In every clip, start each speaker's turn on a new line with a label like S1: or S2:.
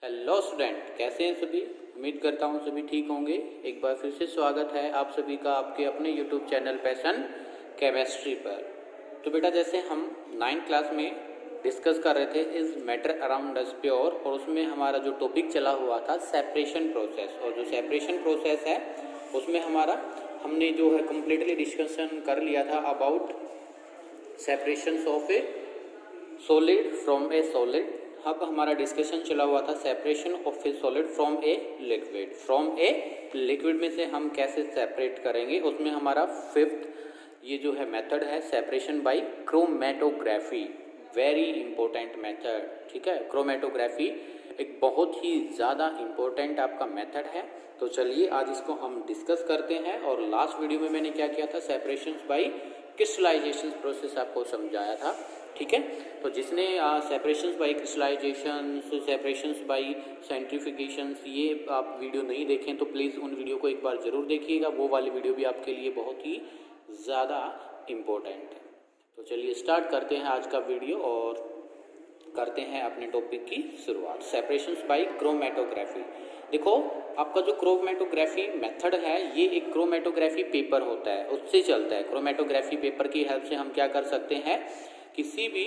S1: Hello student, कैसे हैं सभी। उम्मीद करता हूँ सभी ठीक होंगे। एक बार फिर से स्वागत है आप सभी का आपके अपने यूट्यूब चैनल पैशन केमिस्ट्री पर। तो बेटा, जैसे हम 9th क्लास में डिस्कस कर रहे थे इस मैटर अराउंड अस प्योर, और उसमें हमारा जो टॉपिक चला हुआ था सेपरेशन प्रोसेस, और जो सेपरेशन प्रोसेस है उसमें हमने जो है कम्प्लीटली डिस्कशन कर लिया था about separation of A solid from A solid. अब हमारा डिस्कशन चला हुआ था separation of A solid from a liquid. From a liquid में से हम कैसे सेपरेट करेंगे, उसमें हमारा 5th ये जो है मेथड है separation by chromatography. Very important method, ठीक है। क्रोमेटोग्राफी एक बहुत ही ज़्यादा इम्पोर्टेंट आपका मेथड है। तो चलिए आज इसको हम डिस्कस करते हैं। और लास्ट वीडियो में मैंने क्या किया था, सेपरेशन बाय क्रिस्टलाइजेशन प्रोसेस आपको समझाया था, ठीक है। तो जिसने separations by crystallization, separations by centrifugation, ये आप वीडियो नहीं देखें तो प्लीज़ उन वीडियो को एक बार ज़रूर देखिएगा। वो वाली वीडियो भी आपके लिए बहुत ही ज़्यादा इम्पोर्टेंट है। तो चलिए स्टार्ट करते हैं आज का वीडियो और करते हैं अपने टॉपिक की शुरुआत, सेपरेशंस बाय क्रोमेटोग्राफी। देखो, आपका जो क्रोमेटोग्राफी मेथड है ये एक क्रोमेटोग्राफी पेपर होता है, उससे चलता है। क्रोमेटोग्राफी पेपर की हेल्प से हम क्या कर सकते हैं, किसी भी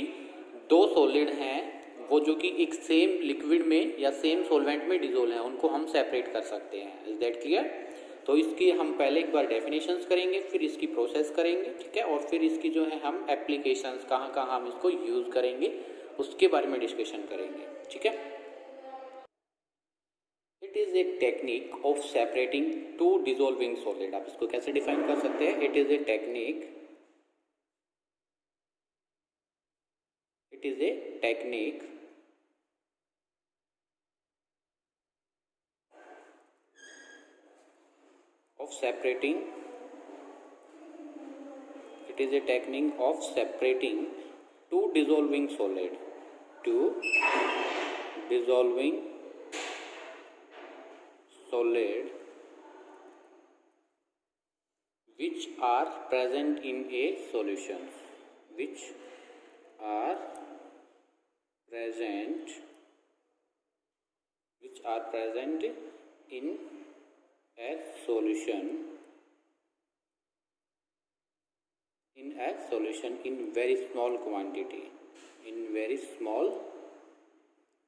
S1: दो सॉलिड हैं वो जो कि एक सेम लिक्विड में या सेम सॉल्वेंट में डिजोल्व हैं, उनको हम सेपरेट कर सकते हैं। Is that clear. तो इसकी हम पहले एक बार डेफिनेशंस करेंगे, फिर इसकी प्रोसेस करेंगे, ठीक है। और फिर इसकी जो है हम एप्लीकेशंस कहाँ कहाँ हम इसको यूज़ करेंगे उसके बारे में डिस्कशन करेंगे, ठीक है। It is a technique of separating to dissolving solid. आप इसको कैसे डिफाइन कर सकते हैं, it is a technique, it is a technique of separating, it is a technique of separating two dissolving solid, two dissolving solid which are present in a solution, which are present in a solution in very small quantity, in very small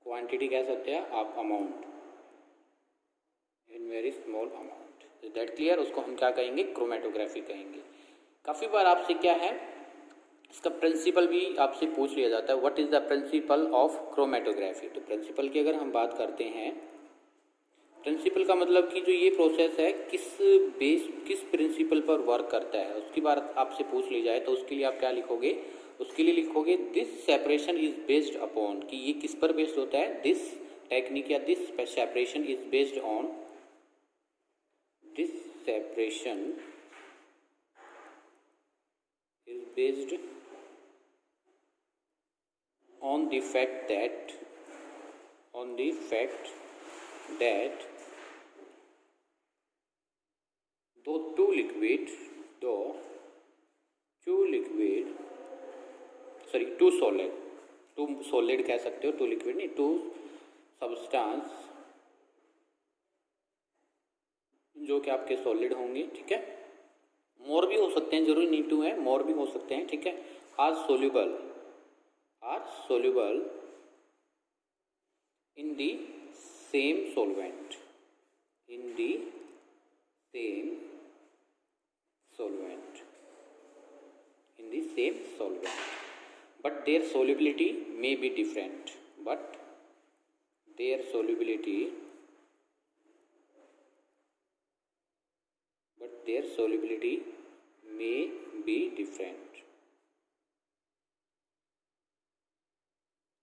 S1: quantity कह सकते हैं आप, amount, in very small amount। Is that clear. उसको हम क्या कहेंगे, chromatography कहेंगे। काफ़ी बार आपसे क्या है, इसका प्रिंसिपल भी आपसे पूछ लिया जाता है, what is the principle of chromatography. तो प्रिंसिपल की अगर हम बात करते हैं, प्रिंसिपल का मतलब कि जो ये प्रोसेस है किस प्रिंसिपल पर वर्क करता है, उसकी बात आपसे पूछ ली जाए तो उसके लिए आप क्या लिखोगे, उसके लिए लिखोगे this separation is based upon, कि ये किस पर बेस्ड होता है, दिस टेक्निक या this separation is based on, this separation is based on the fact that two solid कह सकते हो, टू लिक्विड नहीं, टू सब्सटेंस जो कि आपके सॉलिड होंगे, ठीक है। मोर भी हो सकते हैं, जरूरी नहीं टू है, मोर भी हो सकते हैं, ठीक है। Are soluble in the same solvent, but their solubility may be different,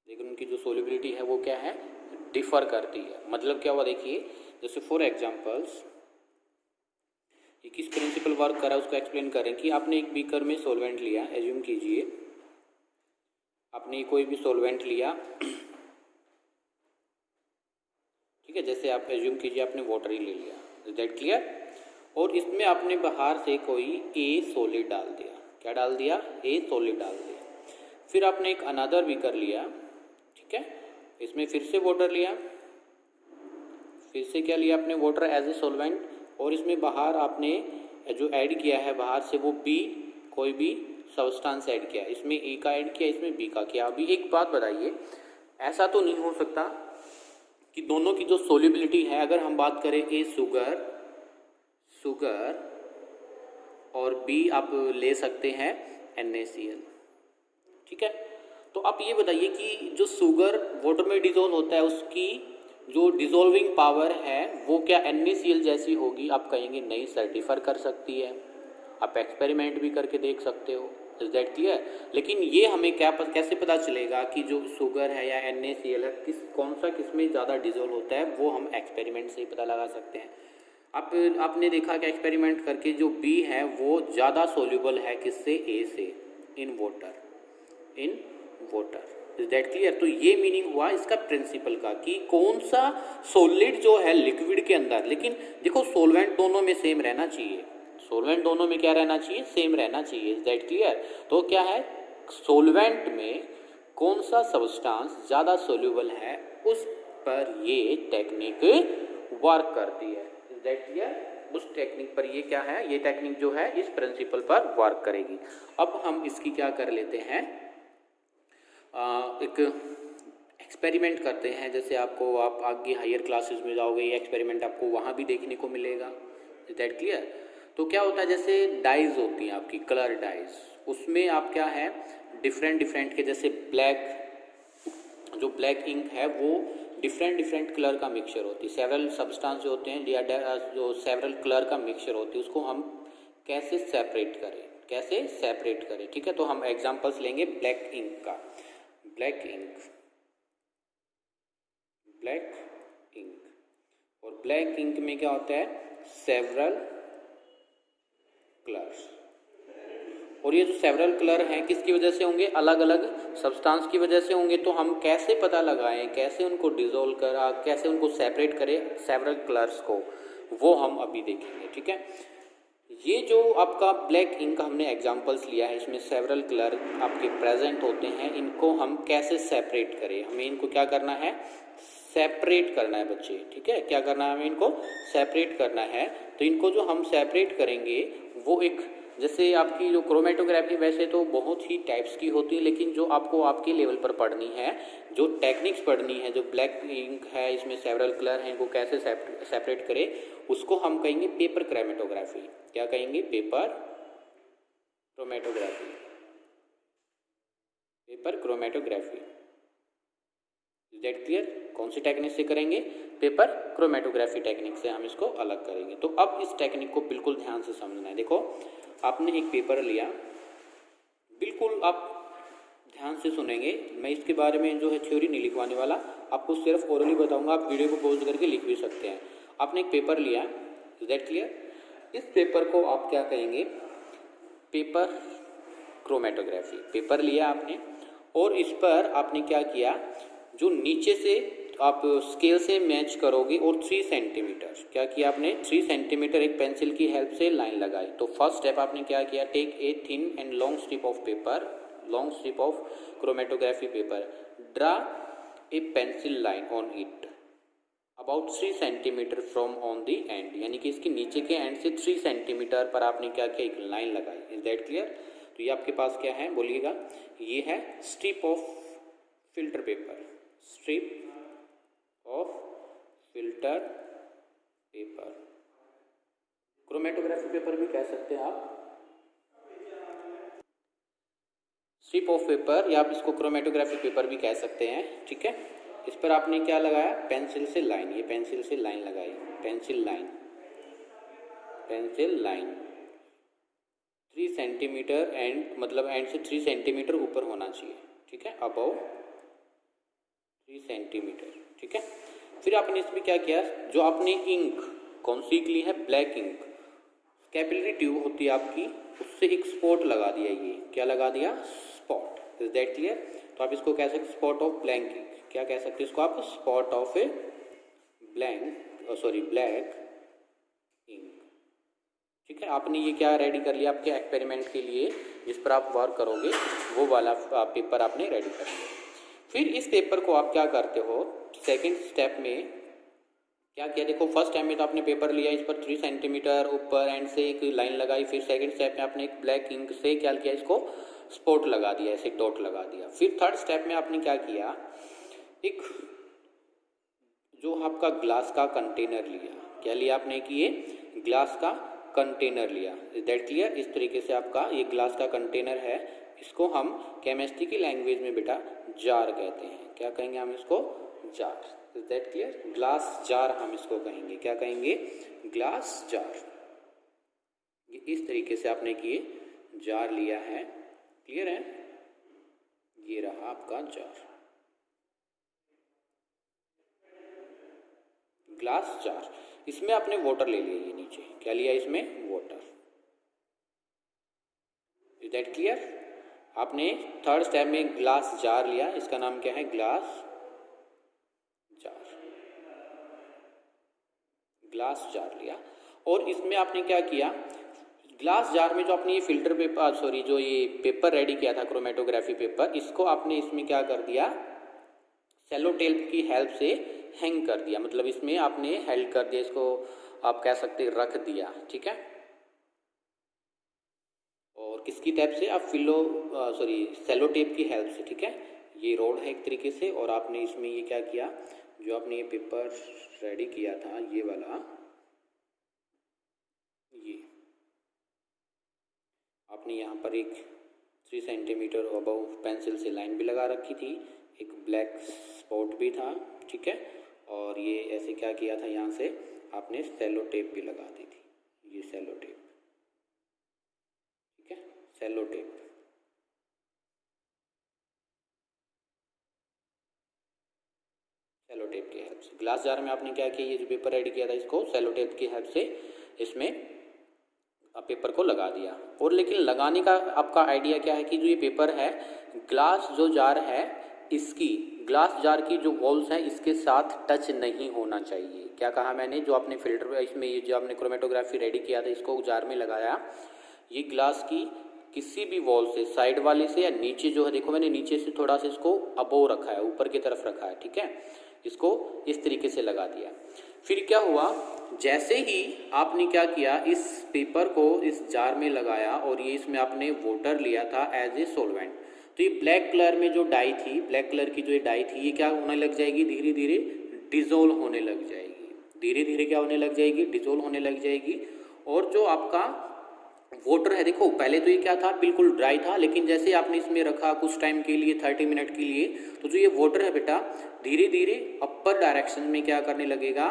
S1: लेकिन उनकी जो सोल्युबिलिटी है वो क्या है, डिफर करती है। मतलब क्या हुआ, देखिए, जैसे फॉर एग्जांपल्स ये किस प्रिंसिपल वर्क कर रहा है उसको एक्सप्लेन करें। कि आपने एक बीकर में सॉल्वेंट लिया, एज्यूम कीजिए आपने कोई भी सॉल्वेंट लिया, ठीक है। जैसे आप एज्यूम कीजिए आपने वाटर ही ले लिया, इज दैट क्लियर। और इसमें आपने बाहर से कोई ए सॉलिड डाल दिया, क्या डाल दिया, ए सॉलिड डाल दिया। फिर आपने एक अनदर बीकर लिया, ठीक है, इसमें फिर से वाटर लिया, फिर से क्या लिया आपने, वाटर एज ए सॉल्वेंट, और इसमें बाहर आपने जो ऐड किया है बाहर से वो बी, कोई भी सब्सटेंस ऐड किया, इसमें ए का ऐड किया, इसमें बी का किया। अभी एक बात बताइए, ऐसा तो नहीं हो सकता कि दोनों की जो सोल्युबिलिटी है, अगर हम बात करें ए शुगर और बी आप ले सकते हैं NaCl, ठीक है। तो आप ये बताइए कि जो शुगर वाटर में डिजोल्व होता है उसकी जो डिजोल्विंग पावर है वो क्या NaCl जैसी होगी? आप कहेंगे नहीं सर, डिफर कर सकती है, आप एक्सपेरिमेंट भी करके देख सकते हो। Is that clear? लेकिन ये हमें कैसे पता चलेगा कि जो शुगर है या NaCl है कौन सा किस में ज़्यादा डिजोल्व होता है, वो हम एक्सपेरिमेंट से ही पता लगा सकते हैं। आपने देखा कि एक्सपेरिमेंट करके जो B है वो ज़्यादा सोल्यूबल है किससे, A से, in water. Is that clear? तो ये मीनिंग हुआ इसका प्रिंसिपल का कि कौन सा सॉलिड जो है लिक्विड के अंदर, लेकिन देखो सोलवेंट दोनों में सेम रहना चाहिए, सोलवेंट दोनों में क्या रहना चाहिए, सेम रहना चाहिए। Is that clear? तो क्या है, सोलवेंट में कौन सा सब्सटेंस ज़्यादा सोल्यूबल है उस पर ये टेक्निक वर्क करती है। Is that clear? उस टेक्निक पर ये क्या है, ये टेक्निक जो है इस प्रिंसिपल पर वर्क करेगी। अब हम इसकी क्या कर लेते हैं, एक एक्सपेरिमेंट करते हैं। जैसे आपको आप आगे हायर क्लासेस में जाओगे ये एक्सपेरिमेंट आपको वहाँ भी देखने को मिलेगा। Is that clear? तो क्या होता है, जैसे डाइज होती हैं आपकी, कलर डाइज, उसमें आप क्या है डिफरेंट के, जैसे जो ब्लैक इंक है वो डिफरेंट कलर का मिक्सचर होती है, सेवरल सब्सटेंस जो होते हैं या जो सेवरल कलर का मिक्सचर होती है उसको हम कैसे सेपरेट करें, ठीक है। तो हम एग्जांपल्स लेंगे ब्लैक इंक का। ब्लैक इंक और ब्लैक इंक में क्या होता है, सेवरल कलर्स, और ये जो सेवरल कलर हैं किसकी वजह से होंगे, अलग अलग सब्सटेंस की वजह से होंगे। तो हम कैसे पता लगाएं, कैसे उनको डिसॉल्व करा, कैसे उनको सेपरेट करें सेवरल कलर्स को, वो हम अभी देखेंगे, ठीक है। ये जो आपका ब्लैक इंक हमने एग्जांपल्स लिया है, इसमें सेवरल कलर आपके प्रेजेंट होते हैं, इनको हम कैसे सेपरेट करें, हमें इनको क्या करना है, सेपरेट करना है बच्चे, ठीक है। क्या करना है, हमें इनको सेपरेट करना है। तो इनको जो हम सेपरेट करेंगे वो एक, जैसे आपकी जो क्रोमेटोग्राफी वैसे तो बहुत ही टाइप्स की होती है, लेकिन जो आपको आपके लेवल पर पढ़नी है, जो टेक्निक्स पढ़नी है, जो ब्लैक इंक है इसमें सेवरल कलर हैं इनको कैसे सेपरेट करें, उसको हम कहेंगे पेपर क्रोमेटोग्राफी। क्या कहेंगे, paper chromatography. Is that clear? कौन सी टेक्निक से करेंगे, पेपर क्रोमेटोग्राफी टेक्निक से हम इसको अलग करेंगे। तो अब इस टेक्निक को बिल्कुल ध्यान से समझना है। देखो आपने एक पेपर लिया, बिल्कुल आप ध्यान से सुनेंगे, मैं इसके बारे में जो है थ्योरी नहीं लिखवाने वाला, आपको सिर्फ ओरली बताऊंगा, आप वीडियो को पॉज करके लिख भी सकते हैं। आपने एक पेपर लिया, इज दैट क्लियर? इस पेपर को आप क्या कहेंगे, पेपर क्रोमेटोग्राफी। पेपर लिया आपने और इस पर आपने क्या किया, जो नीचे से आप स्केल से मैच करोगे और 3 सेंटीमीटर, क्या किया आपने, 3 सेंटीमीटर एक पेंसिल की हेल्प से लाइन लगाई। तो फर्स्ट स्टेप आपने क्या किया, take a thin and long strip of paper, long strip of chromatography paper, draw a pencil line on it about 3 centimetre from on the end, यानी कि इसके नीचे के एंड से 3 सेंटीमीटर पर आपने क्या किया, एक लाइन लगाई। Is that clear? तो ये आपके पास क्या है, बोलिएगा, ये है strip of filter paper, strip of filter paper, chromatography paper भी कह सकते हैं आप, स्ट्रिप ऑफ पेपर, या आप इसको क्रोमेटोग्राफी पेपर भी कह सकते हैं, ठीक है। इस पर आपने क्या लगाया, पेंसिल से लाइन, ये पेंसिल से लाइन लगाई, पेंसिल लाइन 3 सेंटीमीटर एंड, मतलब एंड से 3 सेंटीमीटर ऊपर होना चाहिए, ठीक है, अबव 3 सेंटीमीटर, ठीक है। फिर आपने इसमें क्या किया, जो आपने इंक कौन सी ली है, ब्लैक इंक, कैपिलरी ट्यूब होती है आपकी, उससे एक स्पॉट लगा दिया, ये क्या लगा दिया, स्पॉट। Is that clear? तो आप इसको कह सकते स्पॉट ऑफ ब्लैक इंक, क्या कह सकते हैं इसको आप, spot of a black ink, ठीक है। आपने ये क्या रेडी कर लिया, आपके एक्सपेरिमेंट के लिए जिस पर आप वर्क करोगे वो वाला पेपर आपने रेडी कर लिया। फिर इस पेपर को आप क्या करते हो, सेकंड स्टेप में क्या किया, देखो फर्स्ट टाइम में तो आपने पेपर लिया, इस पर 3 सेंटीमीटर ऊपर एंड से एक लाइन लगाई, फिर सेकंड स्टेप में आपने एक ब्लैक इंक से क्या किया, इसको स्पॉट लगा दिया, ऐसे डॉट लगा दिया। फिर थर्ड स्टेप में आपने क्या किया, एक जो आपका ग्लास का कंटेनर लिया, क्या लिया आपने कि ये ग्लास का कंटेनर लिया। Is that clear? इस तरीके से आपका ये ग्लास का कंटेनर है, इसको हम केमिस्ट्री की लैंग्वेज में बेटा जार कहते हैं। क्या कहेंगे हम इसको? Jar. Is that clear? Glass jar हम इसको कहेंगे। क्या कहेंगे? Glass jar. ये इस तरीके से आपने किए जार लिया है। क्लियर है? ये रहा आपका जार, ग्लास जार। इसमें आपने वाटर ले लिया, ये नीचे क्या लिया, इसमें वाटर। Is that clear? आपने थर्ड स्टेप में ग्लास जार लिया, इसका नाम क्या है? Glass jar. ग्लास जार लिया और इसमें आपने क्या किया, ग्लास जार में जो आपने ये फिल्टर पेपर जो ये पेपर रेडी किया था क्रोमेटोग्राफी पेपर, इसको आपने इसमें क्या कर दिया, सेलो टेप की हेल्प से हैंग कर दिया। मतलब इसमें आपने हेल्ड कर दिया, इसको आप कह सकते हैं रख दिया। ठीक है? और किसकी टेप से? आप सेलो टेप की हेल्प से। ठीक है? ये रोड है एक तरीके से, और आपने इसमें ये क्या किया, जो आपने ये पेपर रेडी किया था ये वाला, ये आपने यहाँ पर एक 3 सेंटीमीटर अबव पेंसिल से लाइन भी लगा रखी थी, एक ब्लैक स्पॉट भी था। ठीक है? और ये ऐसे क्या किया था, यहाँ से आपने सेलो टेप भी लगा दी थी, ये सेलो टेप। ठीक है? Sellotape. सेलो टेप की हेल्प से ग्लास जार में आपने क्या किया, ये जो पेपर रेडी किया था इसको सेलो टेप की हेल्प से इसमें पेपर को लगा दिया। और लेकिन लगाने का आपका आइडिया क्या है कि जो ये पेपर है, ग्लास जो जार है, इसकी ग्लास जार की जो वॉल्स हैं इसके साथ टच नहीं होना चाहिए। क्या कहा मैंने? जो आपने फिल्टर इसमें ये जो आपने क्रोमेटोग्राफी रेडी किया था, इसको जार में लगाया, ये ग्लास की किसी भी वॉल से, साइड वाले से या नीचे जो है, देखो मैंने नीचे से थोड़ा सा इसको अबोव रखा है, ऊपर की तरफ रखा है। ठीक है? इसको इस तरीके से लगा दिया। फिर क्या हुआ, जैसे ही आपने क्या किया, इस पेपर को इस जार में लगाया और ये इसमें आपने वाटर लिया था एज ए सोलवेंट, तो ये ब्लैक कलर में जो डाई थी, ब्लैक कलर की जो ये डाई थी, ये क्या होने लग जाएगी, धीरे धीरे डिजोल्व होने लग जाएगी। धीरे धीरे क्या होने लग जाएगी, डिजोल्व होने लग जाएगी। और जो आपका वाटर है, देखो पहले तो ये क्या था, बिल्कुल ड्राई था, लेकिन जैसे आपने इसमें रखा कुछ टाइम के लिए, 30 मिनट के लिए, तो जो ये वाटर है बेटा धीरे धीरे अपर डायरेक्शन में क्या करने लगेगा,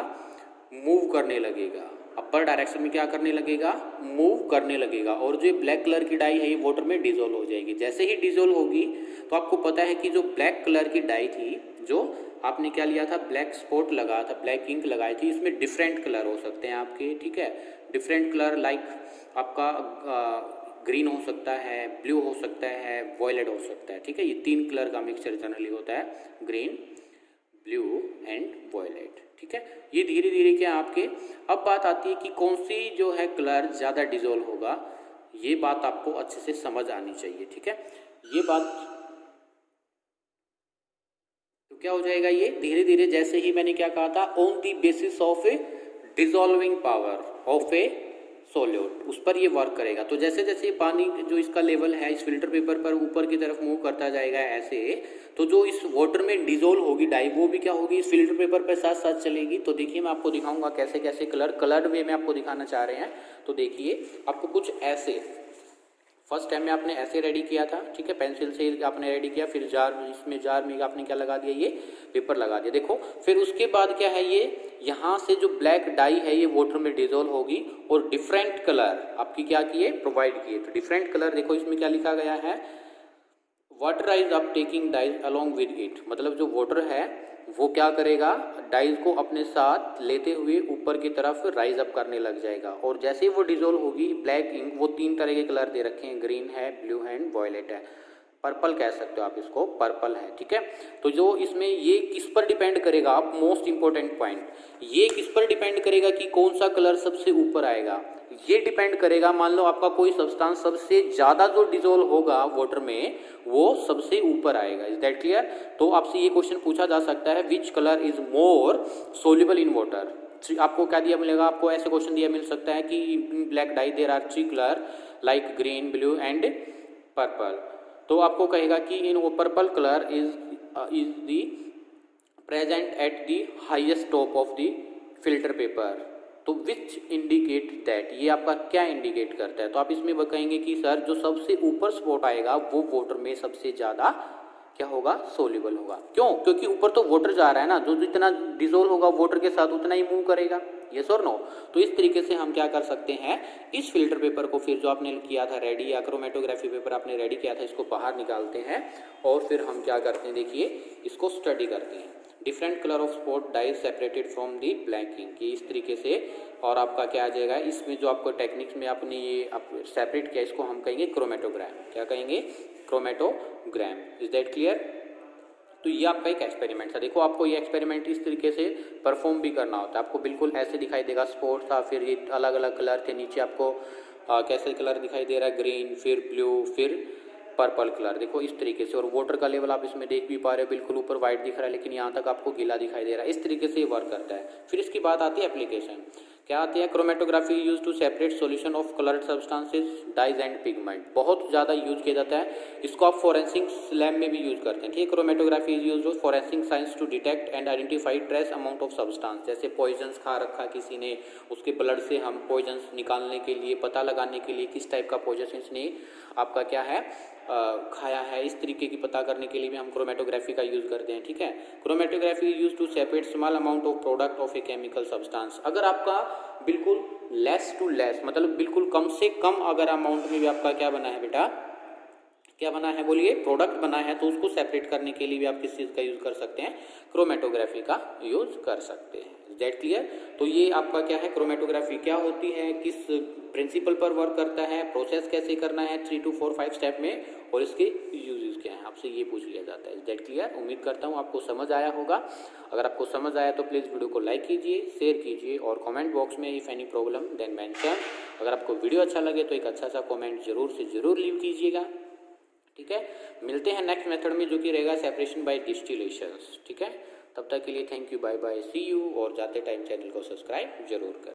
S1: मूव करने लगेगा। अपर डायरेक्शन में क्या करने लगेगा, मूव करने लगेगा। और जो ब्लैक कलर की डाई है ये वाटर में डिजोल्व हो जाएगी। जैसे ही डिजोल्व होगी तो आपको पता है कि जो ब्लैक कलर की डाई थी, जो आपने क्या लिया था, ब्लैक स्पॉट लगा था, ब्लैक इंक लगाई थी, इसमें डिफरेंट कलर हो सकते हैं आपके। ठीक है? डिफरेंट कलर लाइक आपका ग्रीन हो सकता है, ब्लू हो सकता है, वॉयलेट हो सकता है। ठीक है? ये 3 कलर का मिक्सचर जनरली होता है, ग्रीन, ब्लू एंड वॉयलेट। ठीक है? ये धीरे धीरे क्या आपके, अब बात आती है कि कौन सी जो है कलर ज़्यादा डिजोल्व होगा, ये बात आपको अच्छे से समझ आनी चाहिए। ठीक है? ये बात तो क्या हो जाएगा, ये धीरे धीरे जैसे ही मैंने क्या कहा था, on the basis of A dissolving power of A solute, उस पर ये वर्क करेगा। तो जैसे जैसे पानी जो इसका लेवल है इस फिल्टर पेपर पर ऊपर की तरफ मूव करता जाएगा ऐसे, तो जो इस वाटर में डिजोल्व होगी डाई, वो भी क्या होगी, इस फिल्टर पेपर पर साथ साथ चलेगी। तो देखिए मैं आपको दिखाऊंगा कैसे कैसे कलर्ड वे में आपको दिखाना चाह रहे हैं। तो देखिए आपको कुछ ऐसे, फर्स्ट टाइम में आपने ऐसे रेडी किया था। ठीक है? पेंसिल से आपने रेडी किया, फिर इसमें जार में आपने क्या लगा दिया, ये पेपर लगा दिया। देखो फिर उसके बाद क्या है, ये यहाँ से जो ब्लैक डाई है ये वाटर में डिजोल्व होगी और डिफरेंट कलर आपकी क्या किए, प्रोवाइड किए। तो डिफरेंट कलर देखो इसमें क्या लिखा गया है, water rise up taking dyes along with it. मतलब जो वाटर है वो क्या करेगा, डाइज को अपने साथ लेते हुए ऊपर की तरफ राइज अप करने लग जाएगा। और जैसे ही वो डिजोल्व होगी, ब्लैक इंक, वो 3 तरह के कलर दे रखे हैं, ग्रीन है, ब्लू है एंड वॉयलेट है, पर्पल कह सकते हो आप इसको, पर्पल है। ठीक है? तो जो इसमें ये किस पर डिपेंड करेगा, आप मोस्ट इंपॉर्टेंट पॉइंट, ये किस पर डिपेंड करेगा कि कौन सा कलर सबसे ऊपर आएगा। ये डिपेंड करेगा, मान लो आपका कोई सब्सटेंस सबसे ज़्यादा जो डिजोल्व होगा वाटर में वो सबसे ऊपर आएगा। Is that clear? तो आपसे ये क्वेश्चन पूछा जा सकता है, which colour is more soluble in water, आपको क्या दिया मिलेगा, आपको ऐसे क्वेश्चन दिया मिल सकता है कि in black dye there are 3 colour like green, blue and purple. तो आपको कहेगा कि in purple colour is the present at the highest top of the filter paper. तो विच इंडिकेट दैट, ये आपका क्या इंडिकेट करता है। तो आप इसमें कहेंगे कि सर जो सबसे ऊपर स्पॉट आएगा वो वाटर में सबसे ज़्यादा क्या होगा, सोल्यूबल होगा। क्यों, क्योंकि ऊपर तो वाटर जा रहा है ना, जो जितना डिजोल्व होगा वाटर के साथ उतना ही मूव करेगा, यस और नो। तो इस तरीके से हम क्या कर सकते हैं, इस फिल्टर पेपर को फिर जो आपने किया था रेडी, या क्रोमेटोग्राफी पेपर आपने रेडी किया था, इसको बाहर निकालते हैं और फिर हम क्या करते हैं, देखिए इसको स्टडी करते हैं। Different colour of spot dyes separated from the blacking, कि इस तरीके से। और आपका क्या आ जाएगा, इसमें जो आपको टेक्निक्स में आपने ये सेपरेट किया, इसको हम कहेंगे क्रोमेटोग्राम। क्या कहेंगे, क्रोमेटोग्राम। Is that clear. तो ये आपका एक एक्सपेरिमेंट था। देखो आपको ये एक्सपेरिमेंट इस तरीके से परफॉर्म भी करना होता है। आपको बिल्कुल ऐसे दिखाई देगा, स्पॉट था, फिर ये अलग अलग कलर थे, नीचे आपको कैसे कलर दिखाई दे रहा है, ग्रीन, फिर ब्लू, फिर पर्पल कलर। देखो इस तरीके से, और वाटर का लेवल आप इसमें देख भी पा रहे हो, बिल्कुल ऊपर वाइट दिख रहा है लेकिन यहाँ तक आपको गीला दिखाई दे रहा है। इस तरीके से ये वर्क करता है। फिर इसकी बात आती है एप्लीकेशन। क्या आती है, chromatography use to separate solution of coloured substances, dyes and pigment. बहुत ज़्यादा यूज किया जाता है इसको, आप फॉरेंसिक लैब में भी यूज करते हैं। ठीक है, chromatography is use forensic science to detect and identify trace amount of substance. जैसे पॉइजन्स खा रखा किसी ने, उसके ब्लड से हम पॉइजन्स निकालने के लिए, पता लगाने के लिए किस टाइप का पॉइजन इसने आपका क्या है खाया है, इस तरीके की पता करने के लिए भी हम क्रोमेटोग्राफी का यूज़ करते हैं। ठीक है, chromatography use to separate small amount of product of a chemical substance. अगर आपका बिल्कुल लेस टू लेस, मतलब बिल्कुल कम से कम अगर अमाउंट में भी आपका क्या बना है बेटा, क्या बना है बोलिए, प्रोडक्ट बना है, तो उसको सेपरेट करने के लिए भी आप किस चीज़ का यूज़ कर सकते हैं, क्रोमेटोग्राफी का यूज़ कर सकते हैं। That clear. तो ये आपका क्या है, क्रोमेटोग्राफी क्या होती है, किस प्रिंसिपल पर वर्क करता है, प्रोसेस कैसे करना है 3 to 4 5 स्टेप में, और इसके यूजेस क्या है, आपसे ये पूछ लिया जाता है। That clear. उम्मीद करता हूँ आपको समझ आया होगा। अगर आपको समझ आया तो प्लीज़ वीडियो को लाइक कीजिए, शेयर कीजिए, और कमेंट बॉक्स में if any problem then mention. अगर आपको वीडियो अच्छा लगे तो एक अच्छा सा कमेंट जरूर से जरूर लीव कीजिएगा। ठीक है, मिलते हैं नेक्स्ट मेथड में जो कि रहेगा सेपरेशन बाय डिस्टिलेशंस। ठीक है, तब तक के लिए thank you, bye bye, see you. और जाते टाइम चैनल को सब्सक्राइब जरूर करें।